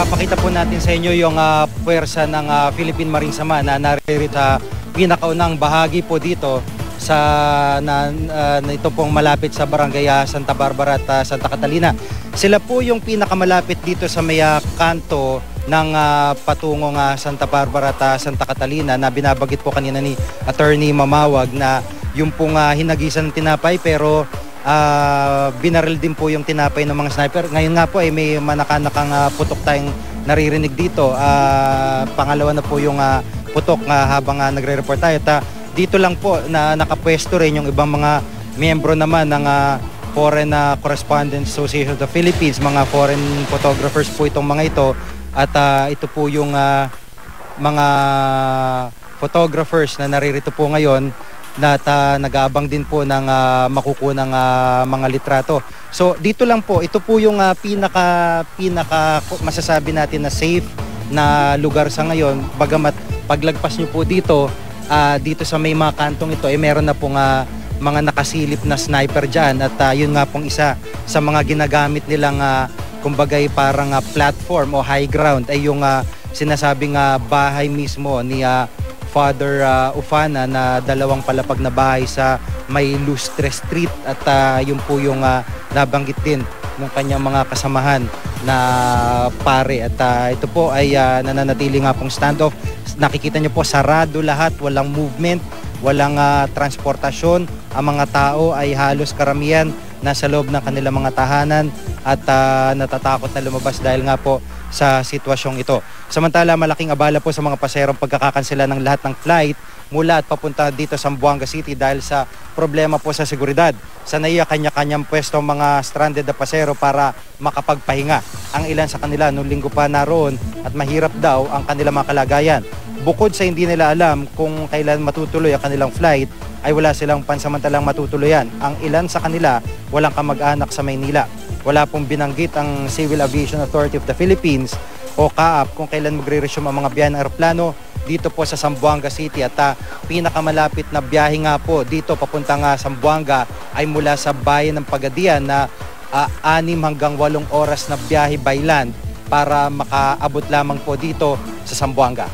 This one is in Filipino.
ipapakita po natin sa inyo yung puwersa ng Philippine Marine Sama na naririto sa pinakaunang bahagi po dito sa ito pong malapit sa Barangay Santa Barbara at Santa Catalina. Sila po yung pinakamalapit dito sa may kanto ng patungong Santa Barbara at Santa Catalina na binabagit po kanina ni Attorney Mamawag na yung pong hinagisan ng tinapay pero binaril din po yung tinapay ng mga sniper. Ngayon nga po ay may manakanakang putok tayong naririnig dito. Pangalawa na po yung putok habang nagre-report tayo. Dito lang po na nakapwesto rin yung ibang mga miyembro naman ng Foreign Correspondents Association of the Philippines, mga foreign photographers po itong mga ito. At ito po yung mga photographers na naririto po ngayon na nag-aabang din po ng makukunang mga litrato. So dito lang po, ito po yung pinaka masasabi natin na safe na lugar sa ngayon. Bagamat paglagpas nyo po dito, dito sa may mga kantong ito, meron na pong mga nakasilip na sniper dyan. At yun nga pong isa sa mga ginagamit nilang kumbagay parang platform o high ground ay yung sinasabing bahay mismo ni Father Ufana na dalawang palapag na bahay sa may Lustre Street at yun po yung nabanggit din ng kanyang mga kasamahan na pare at ito po ay nananatili nga pong standoff. Nakikita niyo po sarado lahat, walang movement, walang transportasyon. Ang mga tao ay halos karamihan nasa loob ng kanilang mga tahanan at natatakot na lumabas dahil nga po sa sitwasyong ito. Samantala, malaking abala po sa mga paserong pagkakakansela ng lahat ng flight mula at papunta dito sa Zamboanga City dahil sa problema po sa seguridad. Sanaya kanya-kanyang pwesto mga stranded na pasero para makapagpahinga. Ang ilan sa kanila noong linggo pa naroon at mahirap daw ang kanilang mga kalagayan. Bukod sa hindi nila alam kung kailan matutuloy ang kanilang flight, ay wala silang pansamantalang matutuloyan. Ang ilan sa kanila walang kamag-anak sa Maynila. Wala pong binanggit ang Civil Aviation Authority of the Philippines o CAAP kung kailan magre-resume ang mga biyahe ng aeroplano dito po sa Zamboanga City. At pinakamalapit na biyahe nga po dito papuntang Zamboanga ay mula sa bayan ng Pagadian na 6 hanggang 8 oras na biyahe by land para makaabot lamang po dito sa Zamboanga.